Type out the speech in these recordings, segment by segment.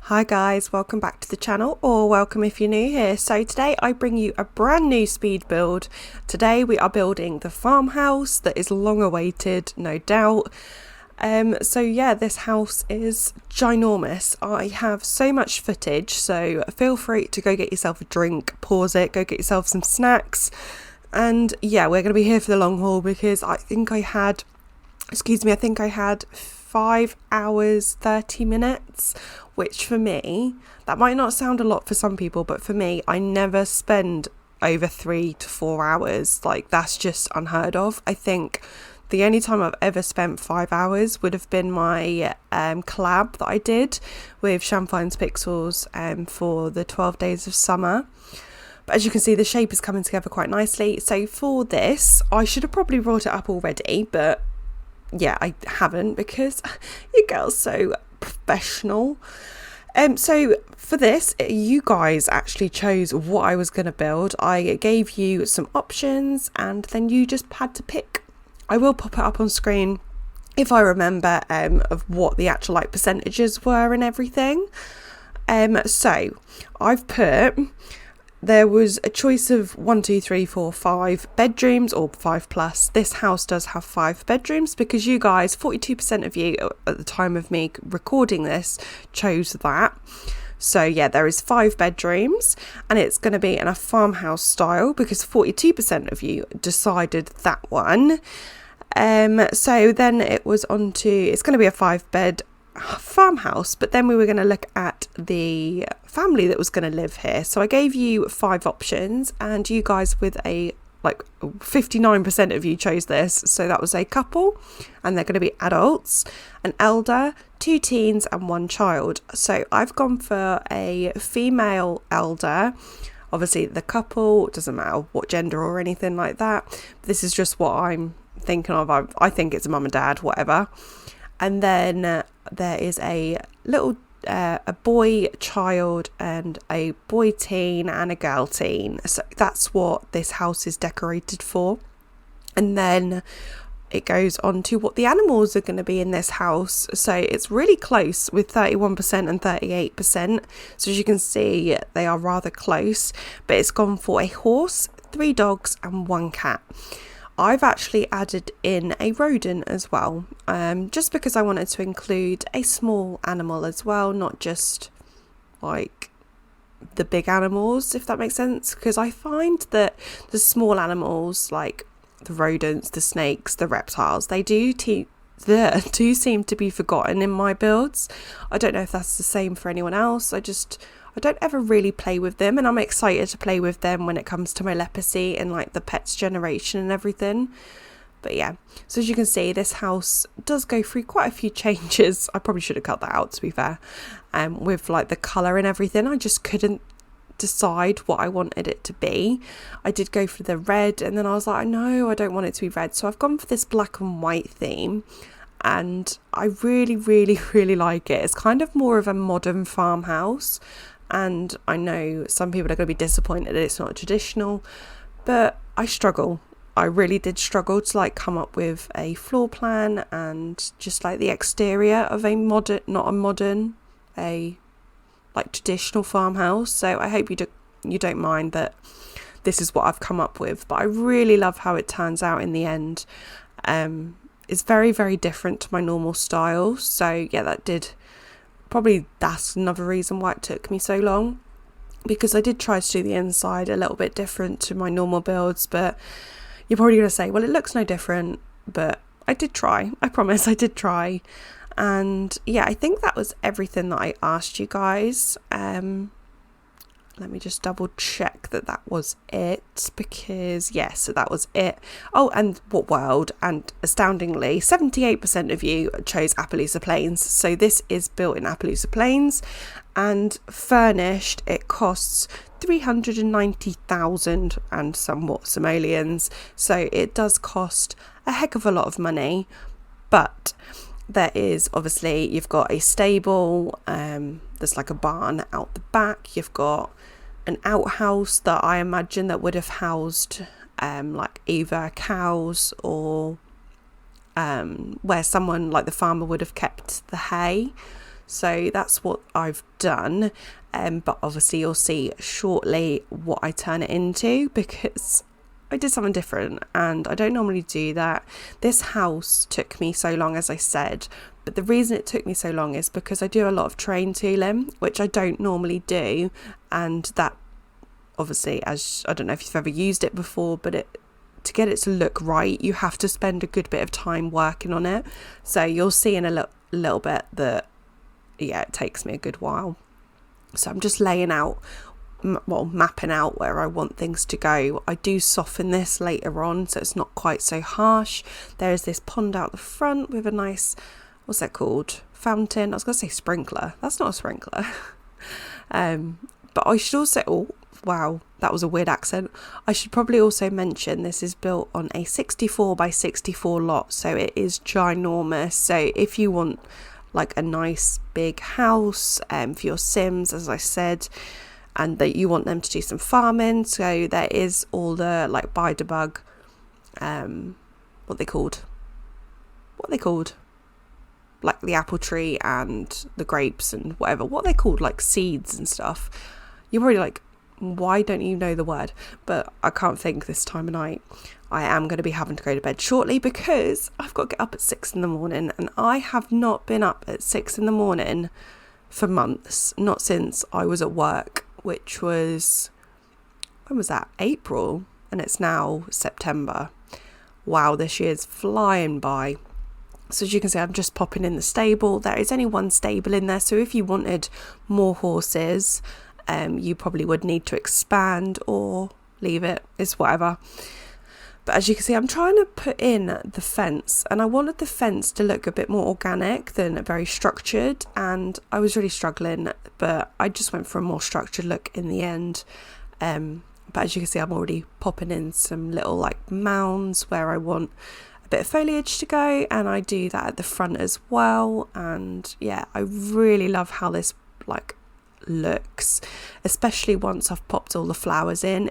Hi guys, welcome back to the channel, or welcome if you're new here. So today I bring you a brand new speed build. Today we are building the farmhouse that is long awaited, no doubt. So yeah, this house is ginormous. I have so much footage, so feel free to go get yourself a drink, pause it, go get yourself some snacks. And yeah, we're going to be here for the long haul because I think I had 5 hours 30 minutes, which for me, that might not sound a lot for some people, but for me, I never spend over 3 to 4 hours. Like, that's just unheard of. I think the only time I've ever spent 5 hours would have been my collab that I did with Champagne's Pixels for the 12 days of summer. But as you can see, the shape is coming together quite nicely. So for this, I should have probably brought it up already, but yeah, I haven't because you girls so professional. So for this, you guys actually chose what I was going to build. I gave you some options and then you just had to pick. I will pop it up on screen if I remember of what the actual like percentages were and everything. So I've put, there was a choice of 1, 2, 3, 4, 5 bedrooms or 5 plus. This house does have 5 bedrooms because you guys, 42% of you at the time of me recording this chose that. So yeah, there is 5 bedrooms and it's going to be in a farmhouse style because 42% of you decided that one. So then it was on to, it's going to be a 5-bed farmhouse, but then we were going to look at the family that was going to live here. So I gave you 5 options and you guys with a 59% of you chose this. So that was a couple and they're going to be adults, an elder, 2 teens and 1 child. So I've gone for a female elder. Obviously the couple, doesn't matter what gender or anything like that. This is just what I'm thinking of. I think it's a mum and dad, whatever. And then there is a little a boy child and a boy teen and a girl teen. So that's what this house is decorated for. And then it goes on to what the animals are going to be in this house. So it's really close with 31% and 38%. So as you can see, they are rather close, but it's gone for a horse, 3 dogs and 1 cat. I've actually added in a rodent as well, just because I wanted to include a small animal as well, not just like the big animals, if that makes sense. Because I find that the small animals, like the rodents, the snakes, the reptiles, they do seem to be forgotten in my builds. I don't know if that's the same for anyone else. I don't ever really play with them, and I'm excited to play with them when it comes to my Lepacy and like the pets generation and everything. But yeah, so as you can see, this house does go through quite a few changes. I probably should have cut that out, to be fair, with like the colour and everything. I just couldn't decide what I wanted it to be. I did go for the red and then I was like, no, I don't want it to be red. So I've gone for this black and white theme. And I really, really, really like it. It's kind of more of a modern farmhouse. And I know some people are going to be disappointed that it's not traditional, but I struggle. I really did struggle to like come up with a floor plan and just like the exterior of a modern, not a modern, a like traditional farmhouse. So I hope you don't mind that this is what I've come up with, but I really love how it turns out in the end. It's very, very different to my normal style. So yeah, that's another reason why it took me so long, because I did try to do the inside a little bit different to my normal builds. But you're probably going to say, well, it looks no different, but I did try. I promise I did try. And yeah, I think that was everything that I asked you guys. Let me just double check that was it, because yes, so that was it. Oh, and what world? And astoundingly, 78% of you chose Appaloosa Plains. So this is built in Appaloosa Plains and furnished. It costs 390,000 and somewhat simoleons. So it does cost a heck of a lot of money, but there is obviously, you've got a stable, there's like a barn out the back, you've got an outhouse that I imagine that would have housed like either cows or where someone like the farmer would have kept the hay. So that's what I've done. But obviously you'll see shortly what I turn it into, because I did something different and I don't normally do that. This house took me so long, as I said, but the reason it took me so long is because I do a lot of train tooling, which I don't normally do, and that obviously, as I don't know if you've ever used it before, but to get it to look right, you have to spend a good bit of time working on it. So you'll see in a little bit that, yeah, it takes me a good while. So I'm just laying out, mapping out where I want things to go. I do soften this later on, so it's not quite so harsh. There is this pond out the front with a nice, what's that called? Fountain. I was going to say sprinkler. That's not a sprinkler. But I should also, oh, wow, that was a weird accent. I should probably also mention this is built on a 64 by 64 lot, so it is ginormous. So if you want like a nice big house for your Sims, as I said, and that you want them to do some farming, so there is all the like by debug, what they called, like the apple tree and the grapes and whatever, what they called, like seeds and stuff. You're probably like, why don't you know the word? But I can't think this time of night. I am going to be having to go to bed shortly because I've got to get up at 6 in the morning, and I have not been up at 6 in the morning for months, not since I was at work, which was, when was that? April, and it's now September. Wow, this year's flying by. So as you can see, I'm just popping in the stable. There is only one stable in there, so if you wanted more horses, you probably would need to expand or leave it. It's whatever. But as you can see, I'm trying to put in the fence, and I wanted the fence to look a bit more organic than very structured, and I was really struggling, but I just went for a more structured look in the end. But as you can see, I'm already popping in some little like mounds where I want a bit of foliage to go, and I do that at the front as well. And yeah, I really love how this like looks, especially once I've popped all the flowers in.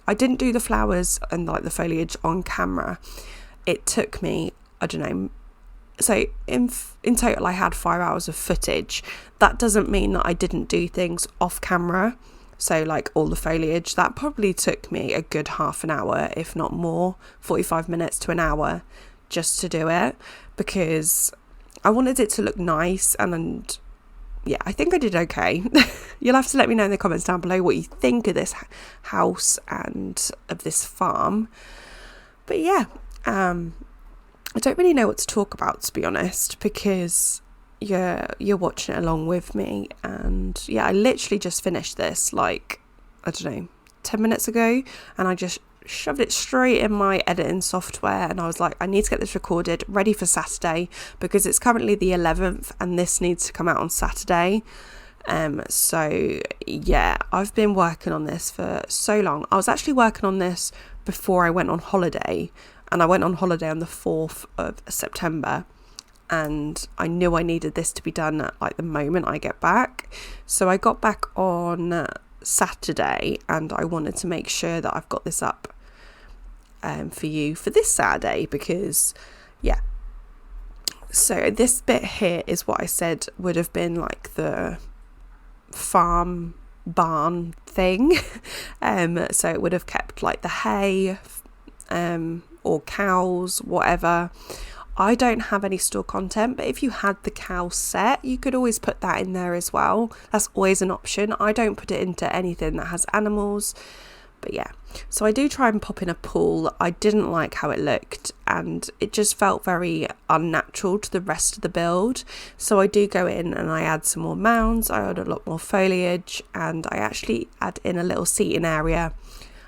I didn't do the flowers and like the foliage on camera. It took me, I don't know, so in total I had 5 hours of footage. That doesn't mean that I didn't do things off camera. So like all the foliage, that probably took me a good half an hour, if not more, 45 minutes to an hour just to do it, because I wanted it to look nice. And yeah, I think I did okay. You'll have to let me know in the comments down below what you think of this house and of this farm. But yeah, I don't really know what to talk about, to be honest, because you're watching it along with me. And yeah, I literally just finished this like, I don't know, 10 minutes ago, and I just shoved it straight in my editing software, and I was like, I need to get this recorded ready for Saturday, because it's currently the 11th and this needs to come out on Saturday. So yeah, I've been working on this for so long. I was actually working on this before I went on holiday, and I went on holiday on the 4th of September, and I knew I needed this to be done at like the moment I get back. So I got back on Saturday, and I wanted to make sure that I've got this up for you for this Saturday, because yeah, so this bit here is what I said would have been like the farm barn thing. So it would have kept like the hay or cows, whatever. I don't have any store content, but if you had the cow set, you could always put that in there as well. That's always an option. I don't put it into anything that has animals. But yeah, so I do try and pop in a pool. I didn't like how it looked, and it just felt very unnatural to the rest of the build. So I do go in and I add some more mounds, I add a lot more foliage, and I actually add in a little seating area,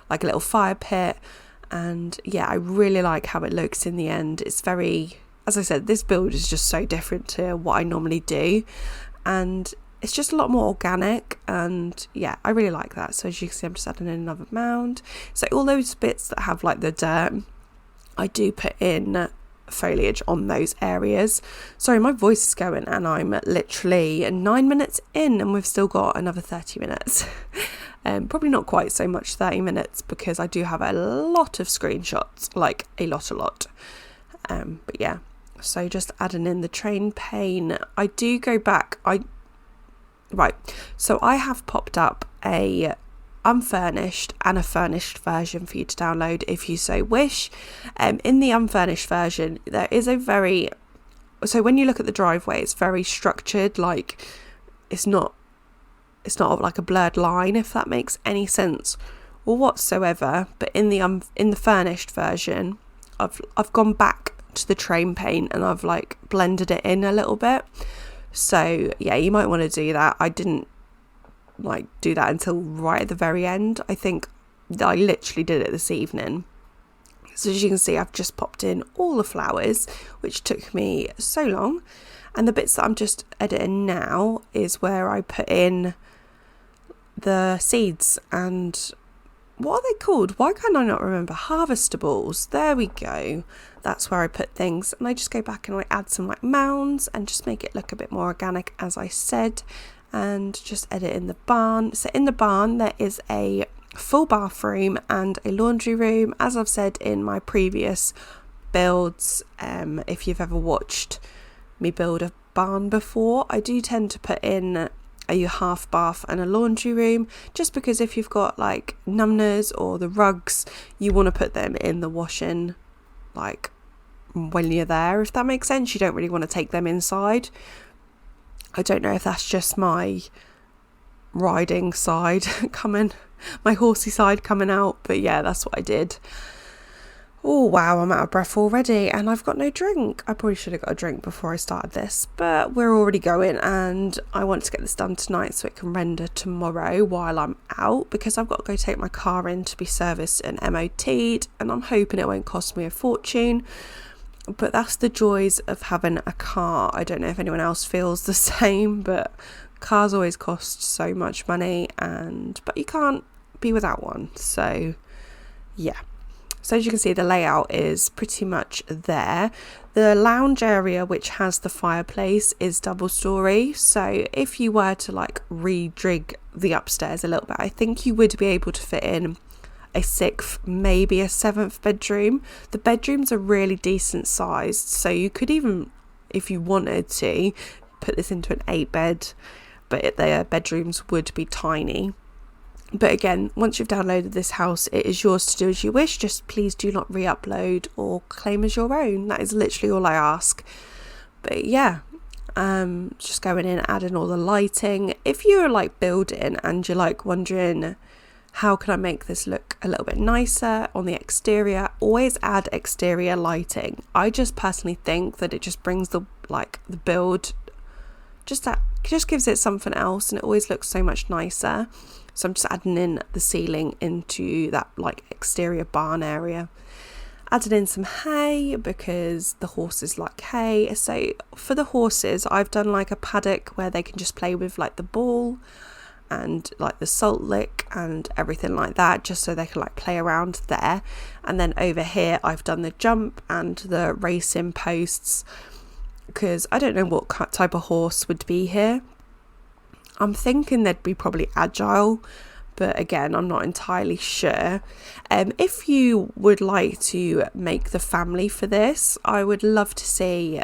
like a little fire pit. And yeah, I really like how it looks in the end. It's very, as I said, this build is just so different to what I normally do, and it's just a lot more organic, and yeah, I really like that. So as you can see, I'm just adding in another mound. So all those bits that have like the dirt, I do put in foliage on those areas. Sorry, my voice is going, and I'm literally 9 minutes in, and we've still got another 30 minutes. Probably not quite so much 30 minutes, because I do have a lot of screenshots, like a lot. But yeah, So just adding in the train pane. I do go back. So I have popped up a unfurnished and a furnished version for you to download if you so wish. In the unfurnished version, there is so when you look at the driveway, it's very structured. Like it's not like a blurred line, if that makes any sense or whatsoever. But in the furnished version, I've gone back to the train pane and I've like blended it in a little bit. So yeah, you might want to do that. I didn't like do that until right at the very end. I think I literally did it this evening. So as you can see, I've just popped in all the flowers, which took me so long. And the bits that I'm just editing now is where I put in the seeds and what are they called? Why can't I not remember? Harvestables. There we go. That's where I put things. And I just go back and I add some like mounds and just make it look a bit more organic, as I said. And just edit in the barn. So in the barn there is a full bathroom and a laundry room, as I've said in my previous builds. If you've ever watched me build a barn before, I do tend to put in a half bath and a laundry room, just because if you've got like numbners or the rugs, you want to put them in the washing like when you're there, if that makes sense. You don't really want to take them inside. I don't know if that's just my riding side coming, my horsey side coming out, but yeah, that's what I did. Oh wow, I'm out of breath already and I've got no drink. I probably should have got a drink before I started this, but we're already going and I want to get this done tonight so it can render tomorrow while I'm out, because I've got to go take my car in to be serviced and MOT'd, and I'm hoping it won't cost me a fortune. But that's the joys of having a car. I don't know if anyone else feels the same, but cars always cost so much money, but you can't be without one. So yeah. So as you can see, the layout is pretty much there. The lounge area, which has the fireplace, is double story. So if you were to like redrig the upstairs a little bit, I think you would be able to fit in a 6th, maybe a 7th bedroom. The bedrooms are really decent sized, so you could even, if you wanted to, put this into an 8-bed, but their bedrooms would be tiny. But again, once you've downloaded this house, it is yours to do as you wish. Just please do not re-upload or claim as your own. That is literally all I ask. But yeah, just going in, adding all the lighting. If you're like building and you're like wondering, how can I make this look a little bit nicer on the exterior, always add exterior lighting. I just personally think that it just brings the build, just gives it something else, and it always looks so much nicer. So I'm just adding in the ceiling into that like exterior barn area. Added in some hay because the horses like hay. So for the horses, I've done like a paddock where they can just play with like the ball and like the salt lick and everything like that, just so they can like play around there. And then over here I've done the jump and the racing posts, because I don't know what type of horse would be here. I'm thinking they'd be probably agile, but again, I'm not entirely sure. If you would like to make the family for this, I would love to see,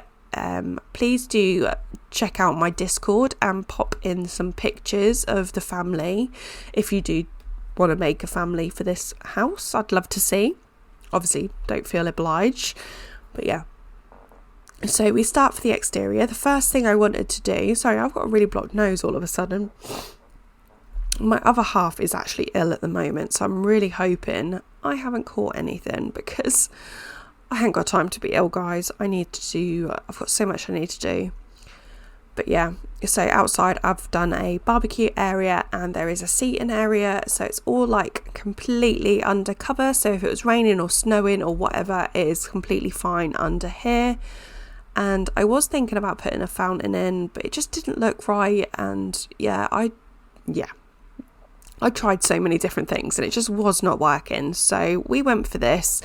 please do check out my Discord and pop in some pictures of the family. If you do want to make a family for this house, I'd love to see. Obviously, don't feel obliged, but yeah. So we start for the exterior. The first thing I wanted to do, sorry, I've got a really blocked nose all of a sudden. My other half is actually ill at the moment, so I'm really hoping I haven't caught anything, because I haven't got time to be ill, guys. I've got so much I need to do. But yeah, so outside I've done a barbecue area and there is a seating area, so it's all like completely undercover. So if it was raining or snowing or whatever, it is completely fine under here. And I was thinking about putting a fountain in, but it just didn't look right. And I tried so many different things and it just was not working. So we went for this.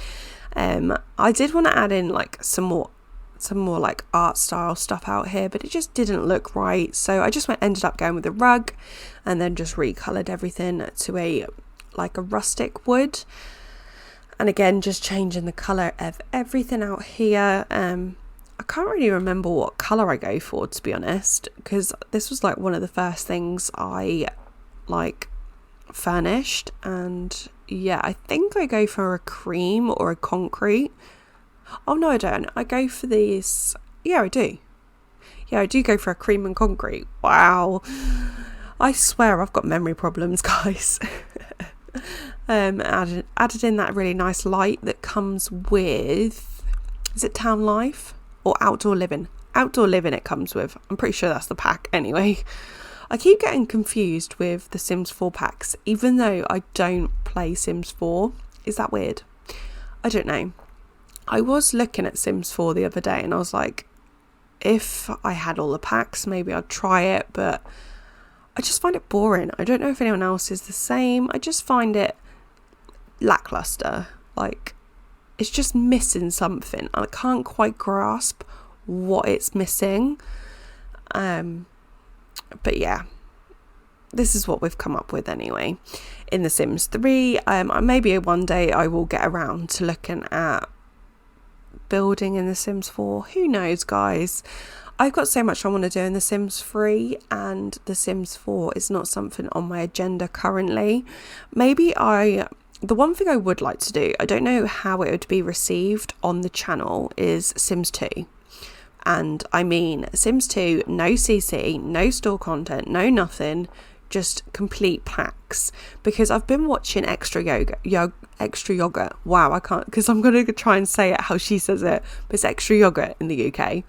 I did want to add in like some more like art style stuff out here, but it just didn't look right. So I just ended up going with a rug and then just recolored everything to a rustic wood. And again, just changing the color of everything out here. I can't really remember what colour I go for, to be honest, because this was like one of the first things I like furnished, and yeah, I think I go for a cream or a concrete. Oh no, I don't. I go for these. Yeah, I do. Yeah, I do go for a cream and concrete. Wow. I swear I've got memory problems, guys. Added in that really nice light that comes with, is it Town Life or Outdoor Living? Outdoor Living it comes with. I'm pretty sure that's the pack anyway. I keep getting confused with the Sims 4 packs, even though I don't play Sims 4. Is that weird? I don't know. I was looking at Sims 4 the other day and I was like, if I had all the packs, maybe I'd try it, but I just find it boring. I don't know if anyone else is the same. I just find it lackluster. Like, it's just missing something. I can't quite grasp what it's missing. But yeah, this is what we've come up with anyway. In The Sims 3, maybe one day I will get around to looking at building in The Sims 4. Who knows, guys? I've got so much I want to do in The Sims 3, and The Sims 4 is not something on my agenda currently. The one thing I would like to do, I don't know how it would be received on the channel, is Sims 2. And I mean Sims 2, no CC, no store content, no nothing, just complete packs. Because I've been watching Extra Yogurt. Wow, I can't, because I'm going to try and say it how she says it, but it's Extra Yogurt in the UK.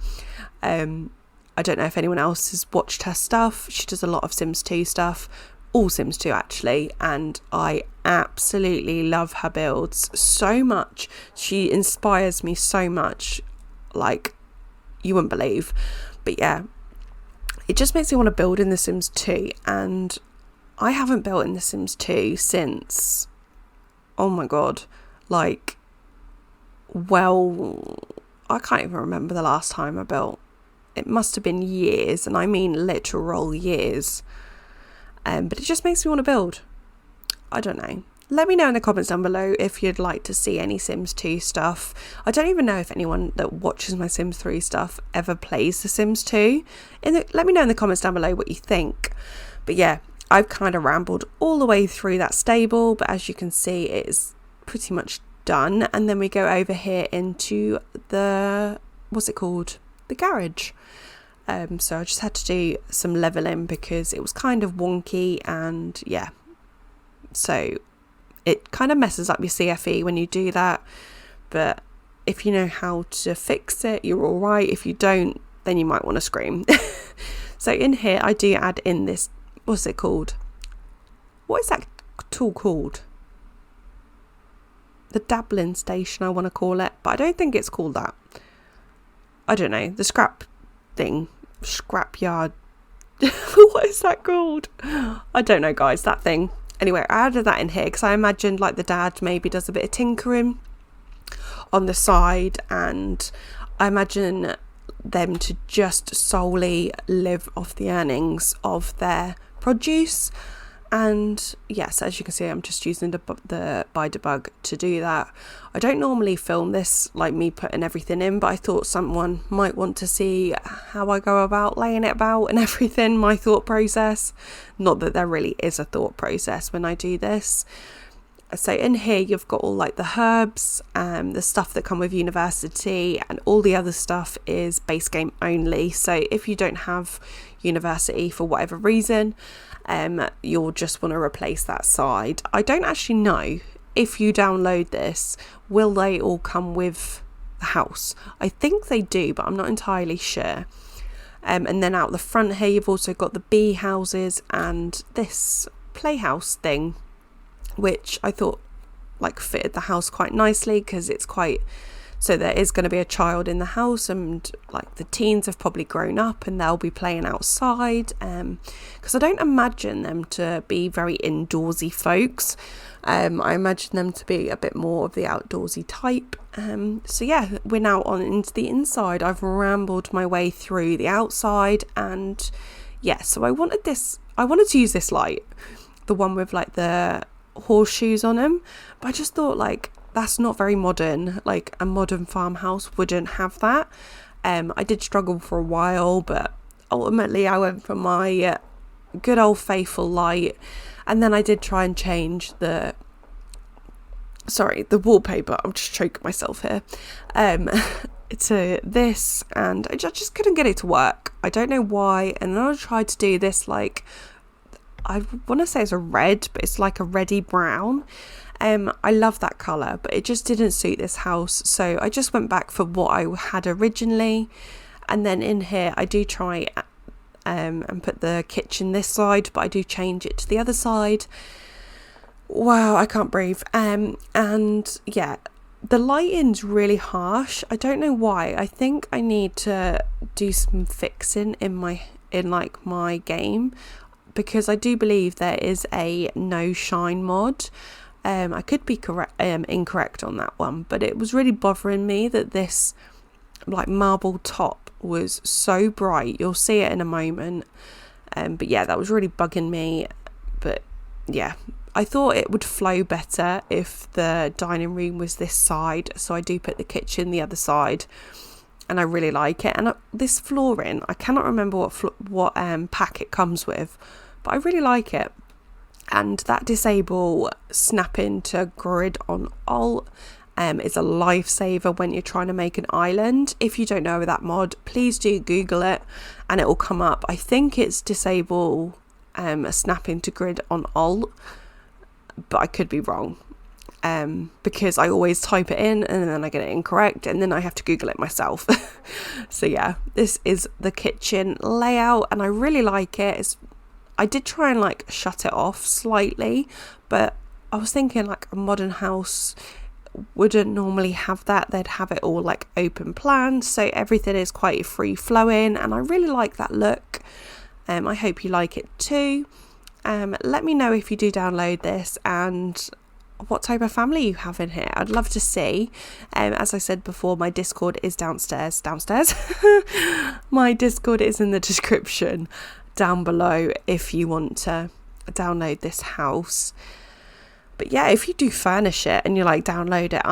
I don't know if anyone else has watched her stuff. She does a lot of Sims 2 stuff, all Sims 2 actually, and I absolutely love her builds so much. She inspires me so much, like you wouldn't believe. But yeah, it just makes me want to build in The Sims 2, and I haven't built in The Sims 2 since, oh my god, like, well, I can't even remember the last time I built. It must have been years, and I mean literal years. But it just makes me want to build. I don't know. Let me know in the comments down below if you'd like to see any Sims 2 stuff. I don't even know if anyone that watches my Sims 3 stuff ever plays The Sims 2. Let me know in the comments down below what you think. But yeah, I've kind of rambled all the way through that stable, but as you can see, it is pretty much done. And then we go over here into the, what's it called? The garage. So I just had to do some leveling because it was kind of wonky, and yeah, so it kind of messes up your CFE when you do that, but if you know how to fix it, you're all right. If you don't, then you might want to scream. So in here I do add in this, what's it called? What is that tool called? The dabbling station, I want to call it, but I don't think it's called that. I don't know, the scrap thing, scrap yard. What is that called? I don't know, guys, that thing. Anyway, I added that in here because I imagined like the dad maybe does a bit of tinkering on the side, and I imagine them to just solely live off the earnings of their produce. And yes, as you can see, I'm just using the by debug to do that. I don't normally film this, like me putting everything in, but I thought someone might want to see how I go about laying it about and everything, my thought process. Not that there really is a thought process when I do this. So in here you've got all like the herbs, the stuff that come with university, and all the other stuff is base game only. So if you don't have university for whatever reason, you'll just want to replace that side. I don't actually know if you download this, will they all come with the house? I think they do, but I'm not entirely sure. And then out the front here you've also got the bee houses and this playhouse thing, which I thought like fitted the house quite nicely because it's quite, so there is going to be a child in the house, and like the teens have probably grown up and they'll be playing outside, because I don't imagine them to be very indoorsy folks. I imagine them to be a bit more of the outdoorsy type. So yeah, we're now on into the inside. I've rambled my way through the outside, and yeah, so I wanted to use this light, the one with like the horseshoes on them, but I just thought like that's not very modern. Like a modern farmhouse wouldn't have that. I did struggle for a while, but ultimately I went for my good old faithful light, and then I did try and change the wallpaper. I'm just choking myself here. To this, and I just couldn't get it to work. I don't know why. And then I tried to do this, like, I want to say it's a red, but it's like a reddy brown. I love that colour, but it just didn't suit this house, so I just went back for what I had originally. And then in here I do try and put the kitchen this side, but I do change it to the other side. Wow, I can't breathe. And yeah, the lighting's really harsh. I don't know why. I think I need to do some fixing in my game, because I do believe there is a no shine mod. I could be incorrect on that one, but it was really bothering me that this like marble top was so bright. You'll see it in a moment. But yeah, that was really bugging me. But yeah, I thought it would flow better if the dining room was this side, so I do put the kitchen the other side, and I really like it. And this flooring, I cannot remember what pack it comes with, but I really like it. And that disable snap into grid on alt is a lifesaver when you're trying to make an island. If you don't know that mod, please do Google it and it will come up. I think it's disable snap into grid on alt, but I could be wrong, because I always type it in and then I get it incorrect and then I have to Google it myself. So yeah, this is the kitchen layout and I really like it. I did try and like shut it off slightly, but I was thinking like a modern house wouldn't normally have that. They'd have it all like open plan, so everything is quite free flowing, and I really like that look. I hope you like it too. Let me know if you do download this and what type of family you have in here. I'd love to see. As I said before, my Discord is downstairs. My Discord is in the description down below if you want to download this house. But yeah, if you do furnish it and you like download it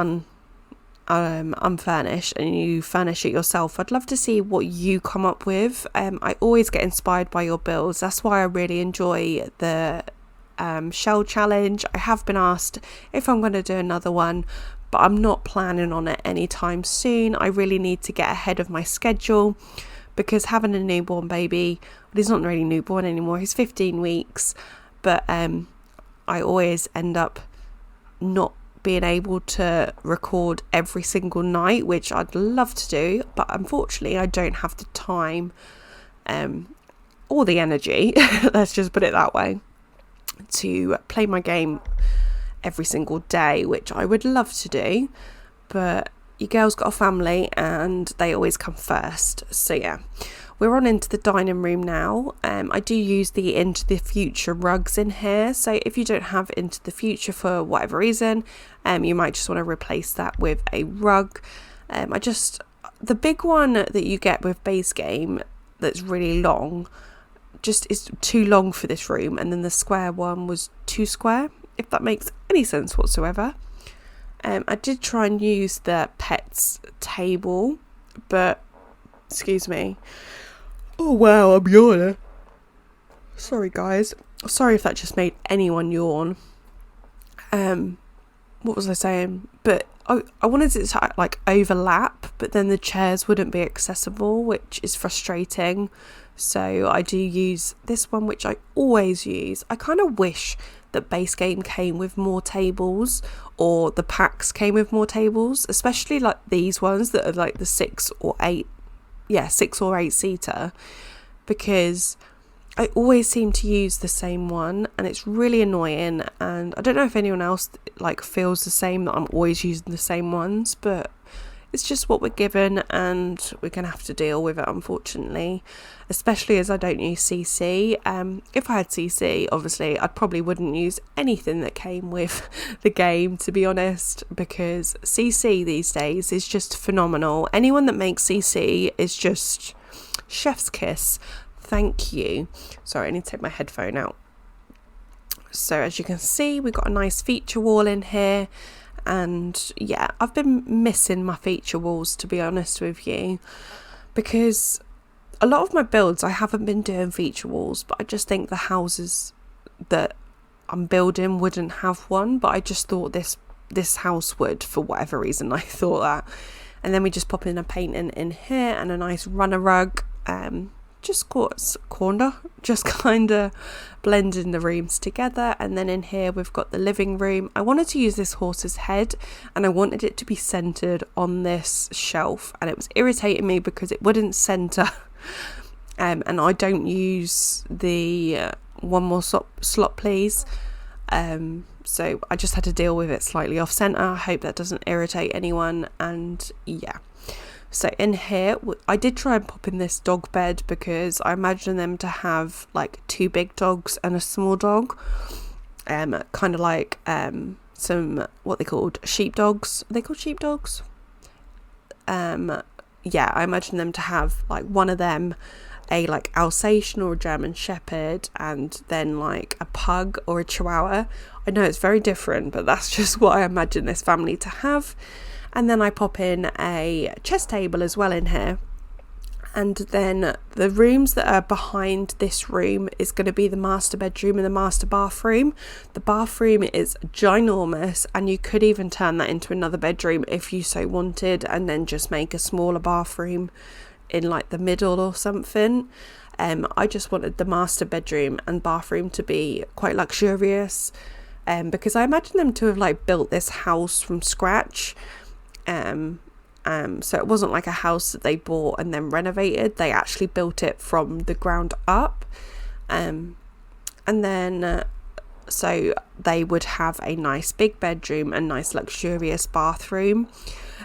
unfurnished and you furnish it yourself, I'd love to see what you come up with. I always get inspired by your builds. That's why I really enjoy the shell challenge. I have been asked if I'm going to do another one, but I'm not planning on it anytime soon. I really need to get ahead of my schedule, because having a newborn baby, well, he's not really newborn anymore, he's 15 weeks, but I always end up not being able to record every single night, which I'd love to do, but unfortunately I don't have the time or the energy, let's just put it that way, to play my game every single day, which I would love to do, but your girl's got a family and they always come first. So yeah, we're on into the dining room now. I do use the Into the Future rugs in here, so if you don't have Into the Future for whatever reason, you might just want to replace that with a rug. The big one that you get with base game that's really long just is too long for this room, and then the square one was too square, if that makes any sense whatsoever. I did try and use the pets table, but excuse me. Oh wow, I'm yawning. Sorry guys. Sorry if that just made anyone yawn. What was I saying? But I wanted it to like overlap, but then the chairs wouldn't be accessible, which is frustrating. So I do use this one, which I always use. I kind of wish that base game came with more tables, or the packs came with more tables, especially like these ones that are like the 6 or 8 seater, because I always seem to use the same one and it's really annoying. And I don't know if anyone else like feels the same, that I'm always using the same ones, but it's just what we're given and we're gonna have to deal with it, unfortunately, especially as I don't use CC. If I had CC, obviously I probably wouldn't use anything that came with the game, to be honest, because CC these days is just phenomenal. Anyone that makes CC is just chef's kiss. Thank you. Sorry, I need to take my headphone out. So as you can see, we've got a nice feature wall in here. And yeah, I've been missing my feature walls, to be honest with you. because a lot of my builds I haven't been doing feature walls, but I just think the houses that I'm building wouldn't have one, but I just thought this house would, for whatever reason I thought that. And then we just pop in a painting in here and a nice runner rug, just corner, just kind of blending the rooms together. And then in here we've got the living room. I wanted to use this horse's head and I wanted it to be centered on this shelf, and it was irritating me because it wouldn't center. And I don't use the one more slot please, so I just had to deal with it slightly off center. I hope that doesn't irritate anyone. And yeah, so in here I did try and pop in this dog bed because I imagine them to have like 2 big dogs and a small dog, kind of like some what they called sheepdogs. Are they called sheepdogs? Yeah, I imagine them to have like one of them, a like Alsatian or a German Shepherd, and then like a pug or a Chihuahua. I know it's very different, but that's just what I imagine this family to have. And then I pop in a chess table as well in here. And then the rooms that are behind this room is going to be the master bedroom and the master bathroom. The bathroom is ginormous, and you could even turn that into another bedroom if you so wanted, and then just make a smaller bathroom in like the middle or something. I just wanted the master bedroom and bathroom to be quite luxurious, because I imagine them to have like built this house from scratch. So it wasn't like a house that they bought and then renovated. They actually built it from the ground up. And then so they would have a nice big bedroom and nice luxurious bathroom.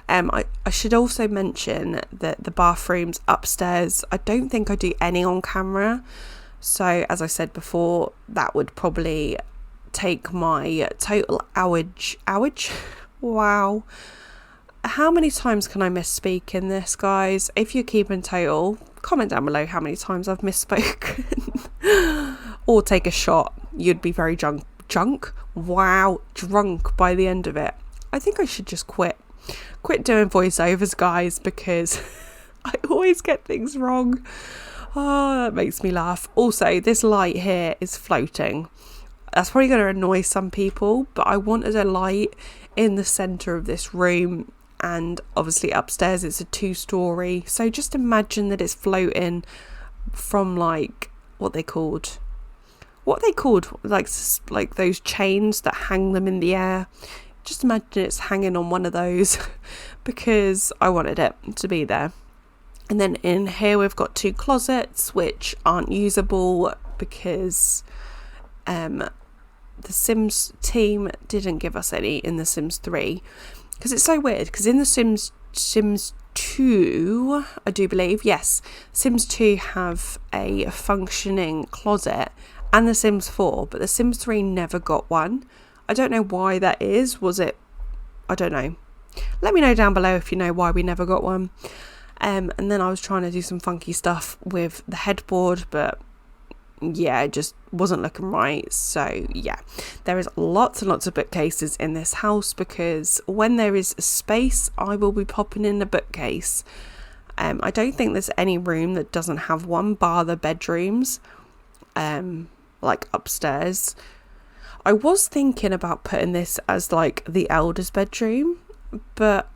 I should also mention that the bathrooms upstairs, I don't think I do any on camera. So as I said before, that would probably take my total hourage. Wow. How many times can I misspeak in this, guys? If you're keeping total, comment down below how many times I've misspoken. Or take a shot. You'd be very drunk. Wow, drunk by the end of it. I think I should just quit doing voiceovers, guys, because I always get things wrong. Oh, that makes me laugh. Also, this light here is floating. That's probably going to annoy some people, but I wanted a light in the center of this room. And obviously upstairs it's a 2-story, so just imagine that it's floating from like what they called like those chains that hang them in the air. Just imagine it's hanging on one of those because I wanted it to be there. And then in here we've got 2 closets which aren't usable because the Sims team didn't give us any in the Sims 3. Because it's so weird, because in the Sims 2, I do believe, yes, Sims 2 have a functioning closet, and the Sims 4, but the Sims 3 never got one. I don't know why that is. Was it? I don't know. Let me know down below if you know why we never got one. And then I was trying to do some funky stuff with the headboard, but yeah, it just wasn't looking right. So yeah, there is lots and lots of bookcases in this house because when there is space I will be popping in a bookcase. I don't think there's any room that doesn't have one, bar the bedrooms, like upstairs. I was thinking about putting this as like the elder's bedroom, but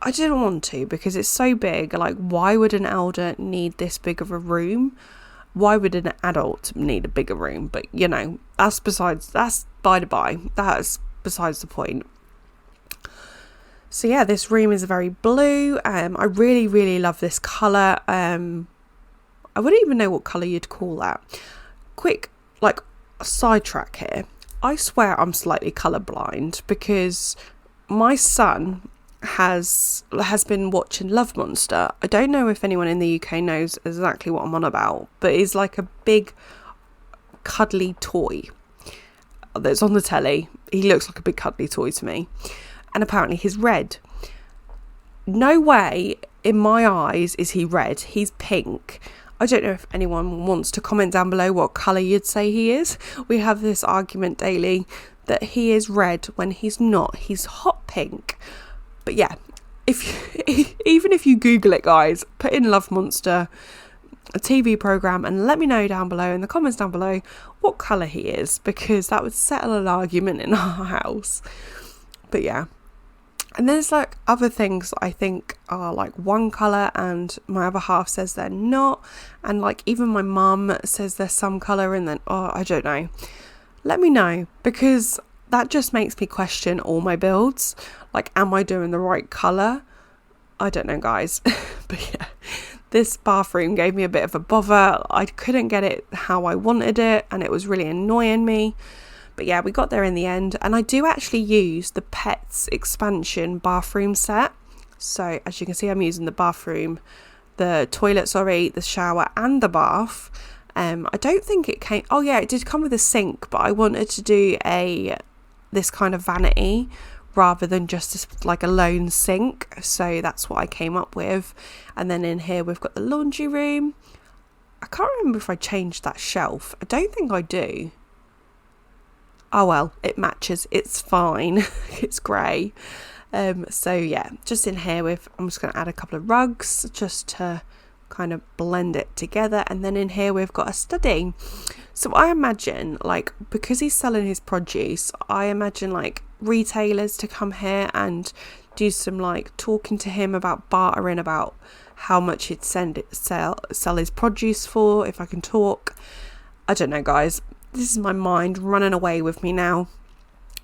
I didn't want to because it's so big. Like, why would an elder need this big of a room? Why would an adult need a bigger room? But you know, that's by the by. That's besides the point. So yeah, this room is very blue. I really, really love this colour. I wouldn't even know what colour you'd call that. Quick, like, sidetrack here. I swear I'm slightly colourblind because my son has been watching Love Monster. I don't know if anyone in the UK knows exactly what I'm on about, but it's like a big cuddly toy that's on the telly. He looks like a big cuddly toy to me, and apparently he's red. No way in my eyes is he red. He's pink. I don't know if anyone wants to comment down below what colour you'd say he is. We have this argument daily that he is red when he's not. He's hot pink. But yeah, even if you Google it, guys, put in Love Monster, a TV program, and let me know down below in the comments down below what colour he is, because that would settle an argument in our house. But yeah. And there's like other things that I think are like one colour and my other half says they're not. And like even my mum says there's some colour and then, I don't know. Let me know, because that just makes me question all my builds. Like, am I doing the right colour? I don't know, guys. But yeah, this bathroom gave me a bit of a bother. I couldn't get it how I wanted it and it was really annoying me. But yeah, we got there in the end, and I do actually use the Pets expansion bathroom set. So as you can see, I'm using the toilet, the shower and the bath. I don't think it came, it did come with a sink, but I wanted to do this kind of vanity rather than just like a lone sink. So that's what I came up with. And then in here, we've got the laundry room. I can't remember if I changed that shelf. I don't think I do. Oh well, it matches, it's fine. It's grey. So yeah, just in here I'm just going to add a couple of rugs just to kind of blend it together. And then in here we've got a study. So I imagine, like, because he's selling his produce, I imagine like retailers to come here and do some like talking to him about bartering, about how much he'd sell his produce for, if I can talk. I don't know, guys. This is my mind running away with me now,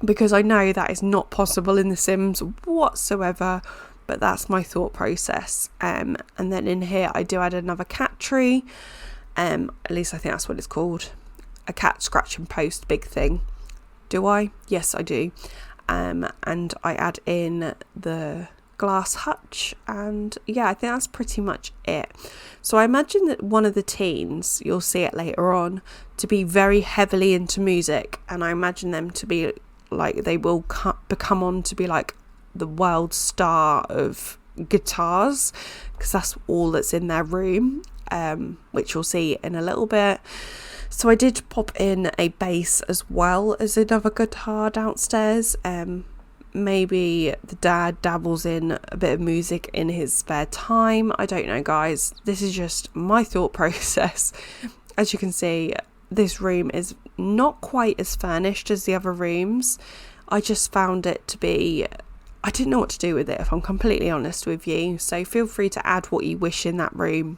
because I know that is not possible in The Sims whatsoever, but that's my thought process. And then in here I do add another cat tree, at least I think that's what it's called, a cat scratch and post big thing. Do I? Yes, I do. And I add in the glass hutch, and yeah, I think that's pretty much it. So I imagine that one of the teens, you'll see it later on, to be very heavily into music, and I imagine them to be like, they will become on to be like the world star of guitars, because that's all that's in their room, which you'll see in a little bit. So I did pop in a bass as well as another guitar downstairs. Maybe the dad dabbles in a bit of music in his spare time. I don't know, guys. This is just my thought process. As you can see, this room is not quite as furnished as the other rooms. I just found it to be, I didn't know what to do with it, if I'm completely honest with you. So feel free to add what you wish in that room.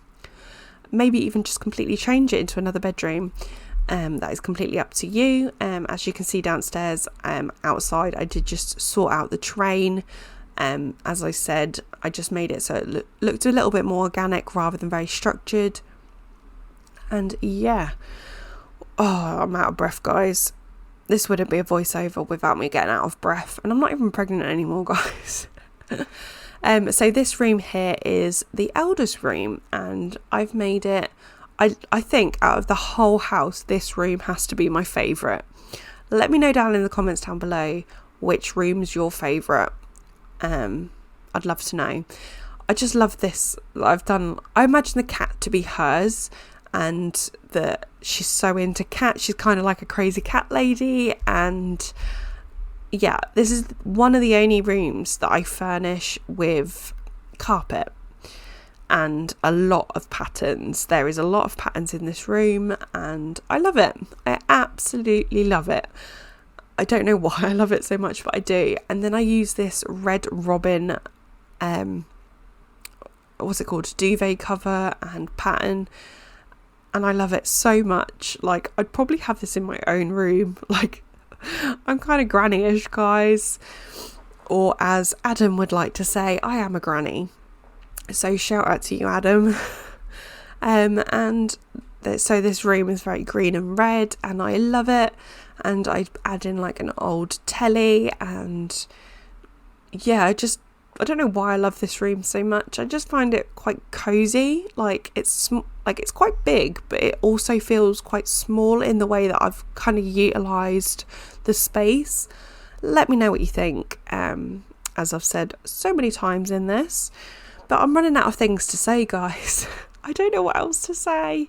Maybe even just completely change it into another bedroom. That is completely up to you. As you can see downstairs, outside, I did just sort out the train. As I said, I just made it so it looked a little bit more organic rather than very structured. And yeah, I'm out of breath, guys. This wouldn't be a voiceover without me getting out of breath, and I'm not even pregnant anymore, guys. So this room here is the eldest room, and I've made it, I think out of the whole house, this room has to be my favourite. Let me know down in the comments down below which room's your favourite. I'd love to know. I just love this. I imagine the cat to be hers, and that she's so into cats. She's kind of like a crazy cat lady, and yeah, this is one of the only rooms that I furnish with carpet and a lot of patterns. There is a lot of patterns in this room, and I love it. I absolutely love it. I don't know why I love it so much, but I do. And then I use this red robin, what's it called, duvet cover and pattern, and I love it so much. Like, I'd probably have this in my own room. Like, I'm kind of granny-ish, guys, or as Adam would like to say, I am a granny. So shout out to you, Adam. So this room is very green and red, and I love it. And I add in like an old telly, and yeah, I don't know why I love this room so much. I just find it quite cozy. Like, it's quite big, but it also feels quite small in the way that I've kind of utilised the space. Let me know what you think. As I've said so many times in this, but I'm running out of things to say, guys. I don't know what else to say.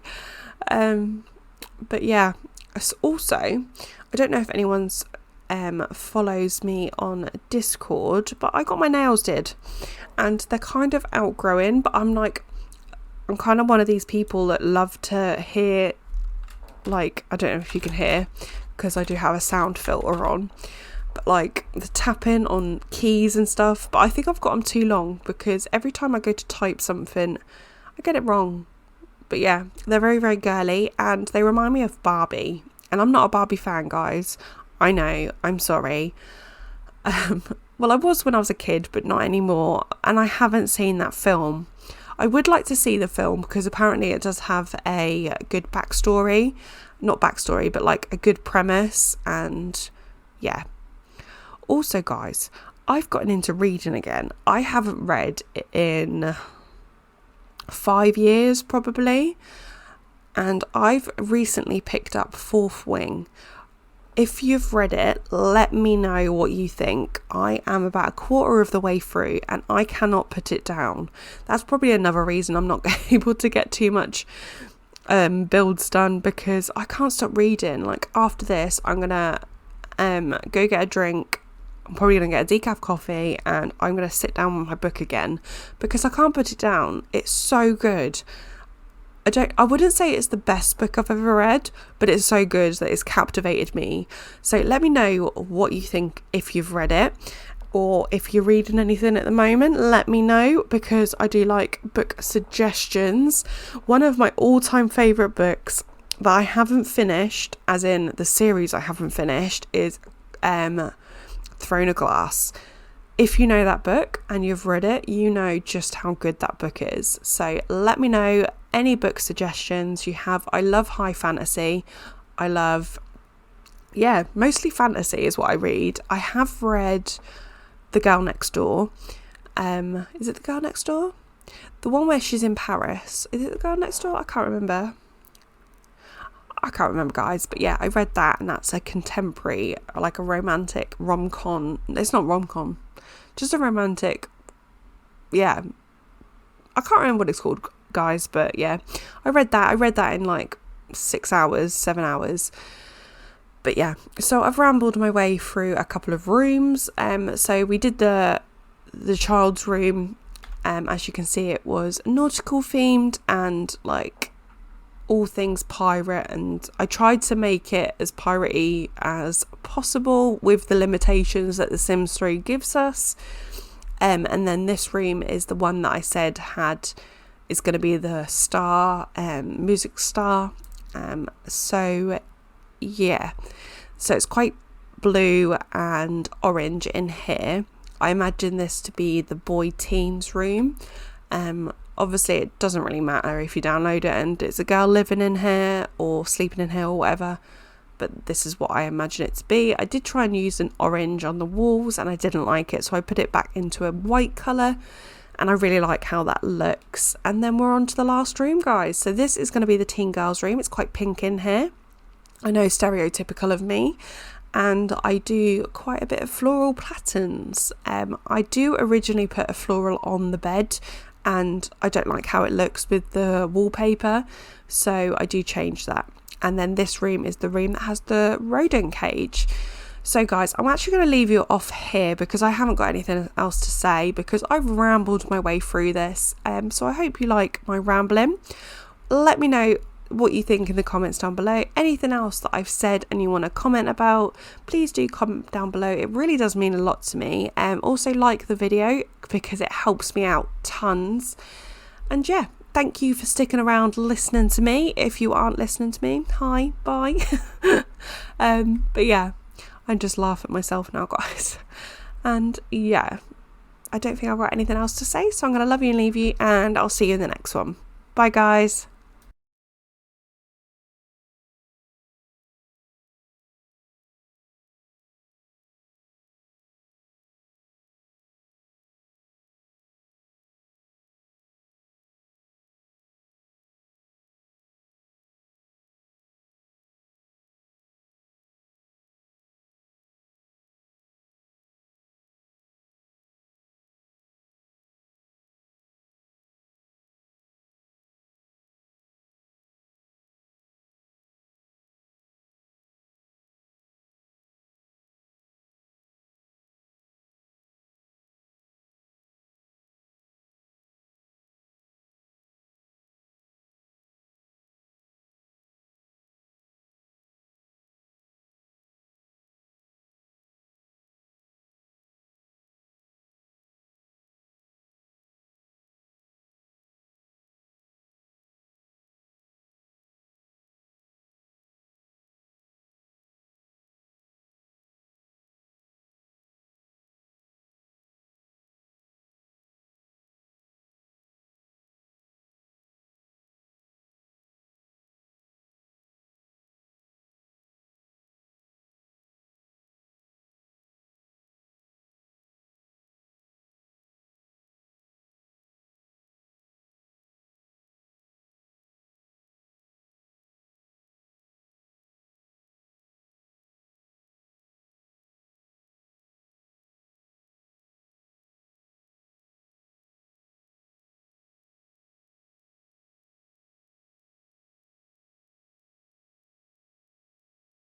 But yeah, also, I don't know if anyone's follows me on Discord, but I got my nails did, and they're kind of outgrowing, but I'm kind of one of these people that love to hear, like, I don't know if you can hear because I do have a sound filter on, but like the tapping on keys and stuff, but I think I've got them too long because every time I go to type something I get it wrong. But yeah, they're very, very girly and they remind me of Barbie, and I'm not a Barbie fan, guys. I know, I'm sorry. Well, I was when I was a kid, but not anymore, and I haven't seen that film. I would like to see the film because apparently it does have a good backstory. Not backstory, but like a good premise, and yeah. Also, guys, I've gotten into reading again. I haven't read in 5 years probably, and I've recently picked up Fourth Wing. If you've read it, let me know what you think. I am about a quarter of the way through and I cannot put it down. That's probably another reason I'm not able to get too much builds done, because I can't stop reading. Like after this, I'm gonna go get a drink. I'm probably gonna get a decaf coffee and I'm gonna sit down with my book again because I can't put it down. It's so good. I wouldn't say it's the best book I've ever read, but it's so good that it's captivated me. So let me know what you think if you've read it, or if you're reading anything at the moment, let me know, because I do like book suggestions. One of my all-time favourite books that I haven't finished, as in the series I haven't finished, is Throne of Glass. If you know that book and you've read it, you know just how good that book is. So let me know any book suggestions you have. I love high fantasy. I love, mostly fantasy is what I read. I have read The Girl Next Door. Is it The Girl Next Door? The one where she's in Paris. Is it The Girl Next Door? I can't remember, guys, but yeah, I read that, and that's a contemporary, like a romantic rom-com. It's not rom-com, just a romantic, I can't remember what it's called, guys, but yeah, I read that in like 7 hours. But yeah, so I've rambled my way through a couple of rooms. So we did the child's room. As you can see, it was nautical themed and like all things pirate, and I tried to make it as piratey as possible with the limitations that The Sims 3 gives us. And then this room is the one that I said is going to be the star, music star. So it's quite blue and orange in here. I imagine this to be the boy teens room. Obviously it doesn't really matter if you download it and it's a girl living in here or sleeping in here or whatever, but this is what I imagine it to be. I did try and use an orange on the walls and I didn't like it, so I put it back into a white colour, and I really like how that looks. And then we're on to the last room, guys. So this is going to be the teen girls room. It's quite pink in here. I know, stereotypical of me, and I do quite a bit of floral patterns. I do originally put a floral on the bed, and I don't like how it looks with the wallpaper, so I do change that. And then this room is the room that has the rodent cage. So guys, I'm actually going to leave you off here because I haven't got anything else to say, because I've rambled my way through this. So I hope you like my rambling. Let me know what you think in the comments down below. Anything else that I've said and you want to comment about, please do comment down below. It really does mean a lot to me. Also like the video because it helps me out tons. And yeah, thank you for sticking around listening to me. If you aren't listening to me, hi, bye. But yeah, I just laugh at myself now, guys. And yeah, I don't think I've got anything else to say, so I'm going to love you and leave you, and I'll see you in the next one. Bye, guys.